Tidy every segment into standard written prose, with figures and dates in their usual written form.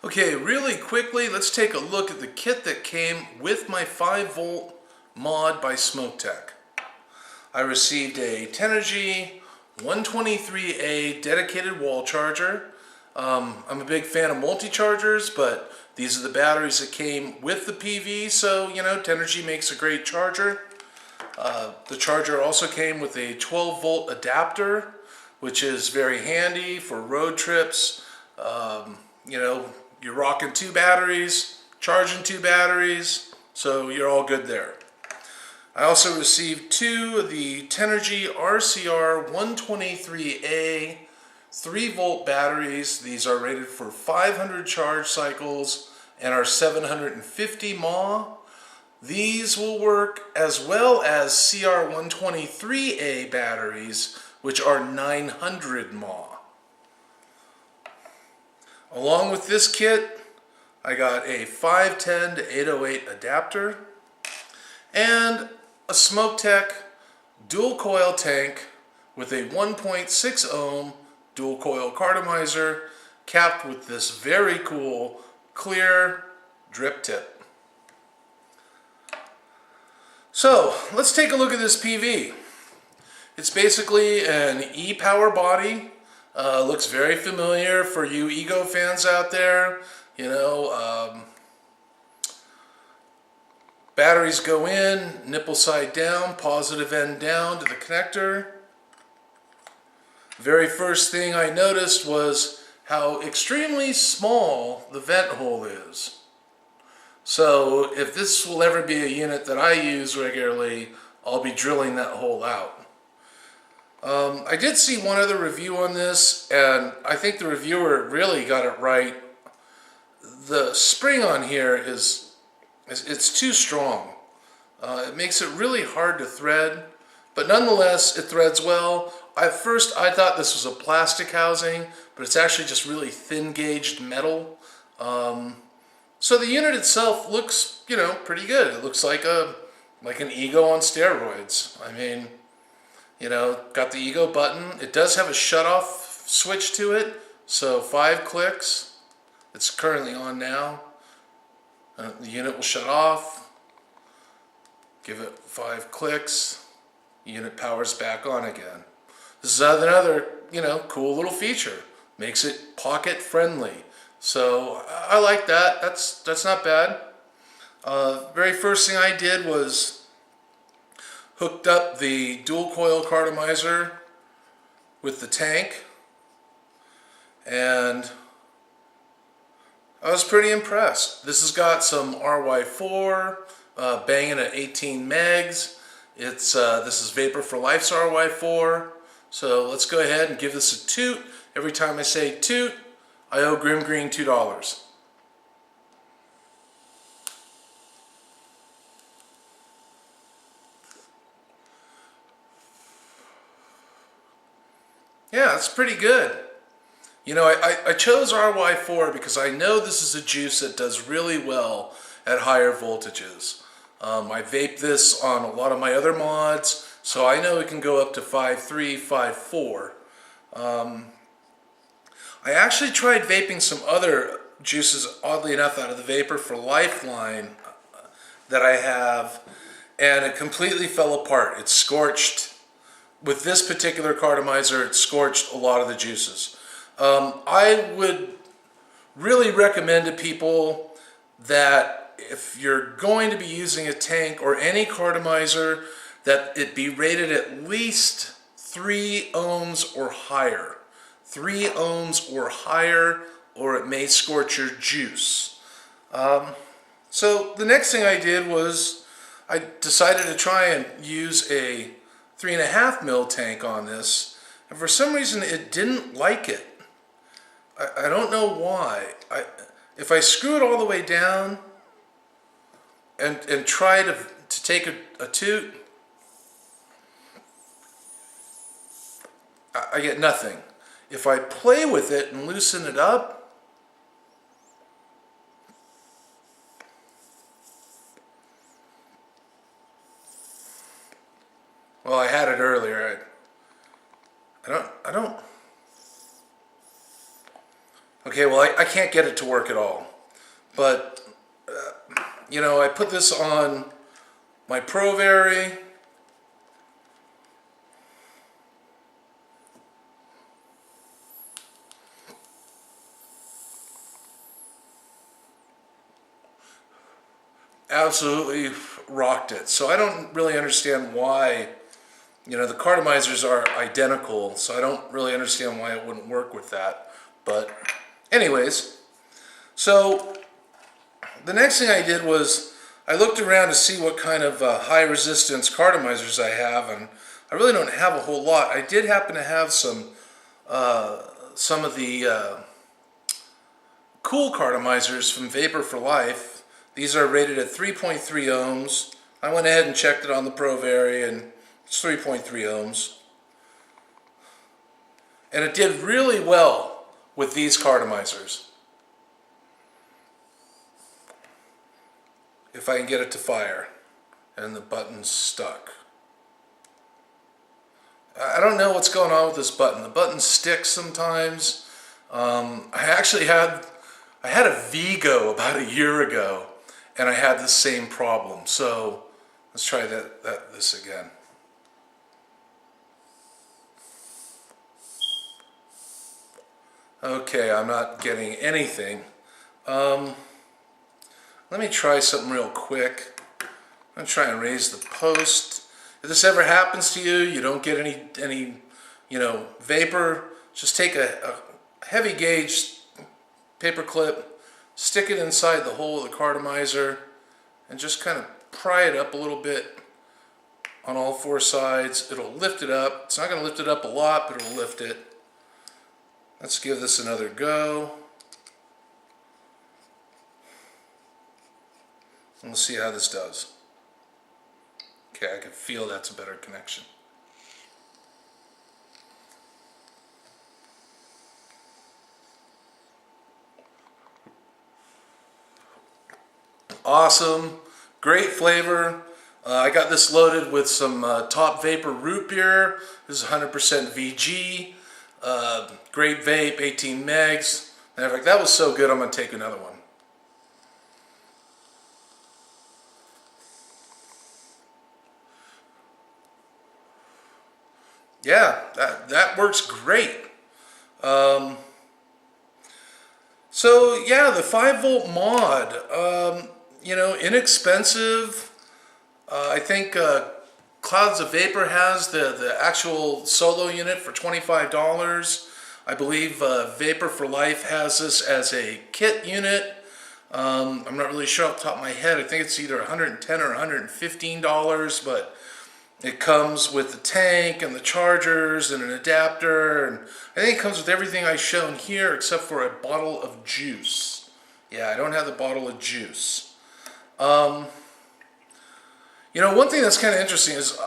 Okay, really quickly, let's take a look at the kit that came with my 5-volt Mod by Smoketech. I received a Tenergy 123A dedicated wall charger. I'm a big fan of multi-chargers, but these are the batteries that came with the PV, so you know, Tenergy makes a great charger. The charger also came with a 12-volt adapter, which is very handy for road trips. You know, you're rocking 2 batteries, charging 2 batteries, so you're all good there. I also received 2 of the Tenergy RCR 123A 3-volt batteries. These are rated for 500 charge cycles and are 750 mAh. These will work as well as CR123A batteries, which are 900 mAh. Along with this kit, I got a 510 to 808 adapter and a Smoketech dual coil tank with a 1.6 ohm dual coil cartomizer capped with this very cool clear drip tip. So let's take a look at this PV. It's basically an e-power body. Looks very familiar for you Ego fans out there. You know, batteries go in, nipple side down, positive end down to the connector. Very first thing I noticed was how extremely small the vent hole is. So if this will ever be a unit that I use regularly, I'll be drilling that hole out. I did see one other review on this, and I think the reviewer really got it right. The spring on here it's too strong. It makes it really hard to thread, but nonetheless it threads well. At first I thought this was a plastic housing, but it's actually just really thin gauged metal. So the unit itself looks, you know, pretty good. It looks like an Ego on steroids. I mean, you know, got the Ego button. It does have a shut-off switch to it, so 5 clicks. It's currently on now. The unit will shut off. Give it 5 clicks. The unit powers back on again. This is another, you know, cool little feature. Makes it pocket friendly. So I like that. That's not bad. Very first thing I did was hooked up the dual coil cartomizer with the tank, and I was pretty impressed. This has got some RY4 banging at 18 megs. This is Vapor for Life's RY4. So let's go ahead and give this a toot. Every time I say toot, I owe Grim Green $2. Yeah, it's pretty good. You know, I chose RY4 because I know this is a juice that does really well at higher voltages. I vape this on a lot of my other mods, so I know it can go up to 5.3, 5.4. I actually tried vaping some other juices, oddly enough, out of the Vapor for Life line that I have, and it completely fell apart. It scorched. With this particular cartomizer, it scorched a lot of the juices. I would really recommend to people that if you're going to be using a tank or any cartomizer, that it be rated at least 3 ohms or higher. 3 ohms or higher, or it may scorch your juice. So the next thing I did was I decided to try and use a 3.5 mil tank on this, and for some reason it didn't like it. I don't know why. If I screw it all the way down and try to take a toot, I get nothing. If I play with it and loosen it up, well, I had it earlier. I don't. Okay, Okay, well, I can't get it to work at all. But, you know, I put this on my ProVary. Absolutely rocked it. So I don't really understand why, you know, the cartomizers are identical, so I don't really understand why it wouldn't work with that. But anyways, so the next thing I did was I looked around to see what kind of high resistance cartomizers I have, and I really don't have a whole lot. I did happen to have some of the cool cartomizers from Vapor for Life. These are rated at 3.3 ohms. I went ahead and checked it on the ProVary, and it's 3.3 ohms. And it did really well with these cartomizers. If I can get it to fire, and the button's stuck. I don't know what's going on with this button. The button sticks sometimes. I had a Vigo about a year ago, and I had the same problem. So let's try this again. Okay, I'm not getting anything. Let me try something real quick. I'm going to try and raise the post. If this ever happens to you, you don't get any you know, vapor, just take a heavy gauge paper clip, stick it inside the hole of the cartomizer, and just kind of pry it up a little bit on all four sides. It'll lift it up. It's not going to lift it up a lot, but it'll lift it. Let's give this another go. And we'll see how this does. Okay, I can feel that's a better connection. Awesome, great flavor. I got this loaded with some Top Vapor root beer. This is 100% VG. Great vape, 18 megs. Matter of fact, that was so good, I'm going to take another one. Yeah, that works great. So yeah, the 5-volt mod, you know, inexpensive. I think Clouds of Vapor has the actual solo unit for $25. I believe Vapor for Life has this as a kit unit. I'm not really sure off the top of my head. I think it's either $110 or $115, but it comes with the tank and the chargers and an adapter, and I think it comes with everything I've shown here except for a bottle of juice. Yeah, I don't have the bottle of juice. You know, one thing that's kind of interesting is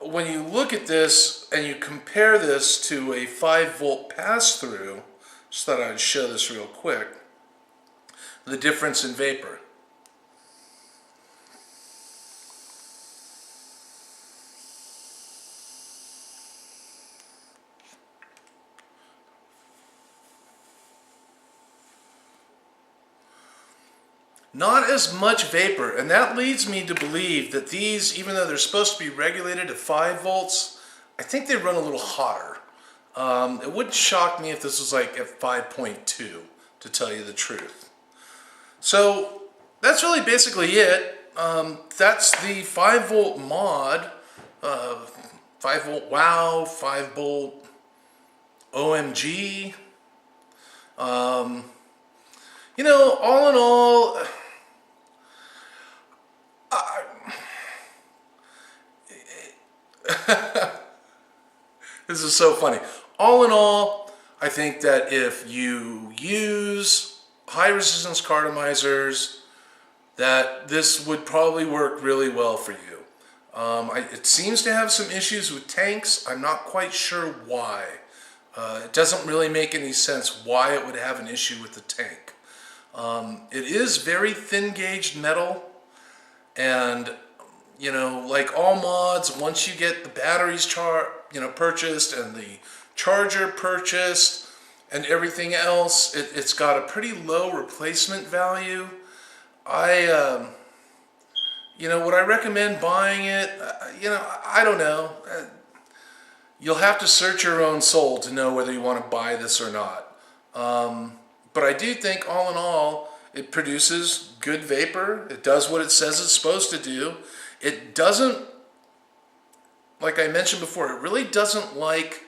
when you look at this and you compare this to a 5-volt pass-through, just thought I'd show this real quick, the difference in vapor. Not as much vapor, and that leads me to believe that these, even though they're supposed to be regulated at 5 volts, I think they run a little hotter. It wouldn't shock me if this was like at 5.2, to tell you the truth. So that's really basically it. That's the 5-volt mod, 5-volt wow, 5-volt OMG. You know, all in all, this is so funny. All in all, I think that if you use high resistance cartomizers, that this would probably work really well for you. It seems to have some issues with tanks. I'm not quite sure why. It doesn't really make any sense why it would have an issue with the tank. It is very thin gauge metal, and you know, like all mods, once you get the batteries purchased and the charger purchased and everything else, it's got a pretty low replacement value. Would I recommend buying it? I don't know. You'll have to search your own soul to know whether you want to buy this or not. But I do think, all in all, it produces good vapor. It does what it says it's supposed to do. It doesn't, like I mentioned before, it really doesn't like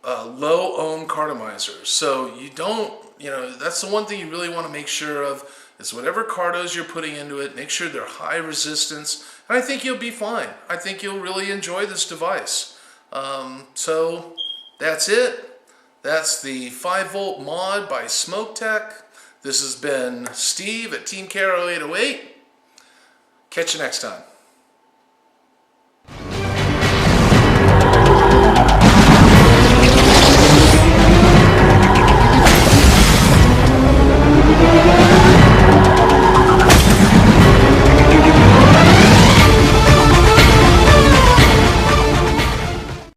low ohm cartomizers. So you don't, that's the one thing you really want to make sure of, is whatever cartos you're putting into it, make sure they're high resistance. And I think you'll be fine. I think you'll really enjoy this device. So that's it. That's the 5-volt Mod by Smoketech. This has been Steve at Team Caro 808. Catch you next time.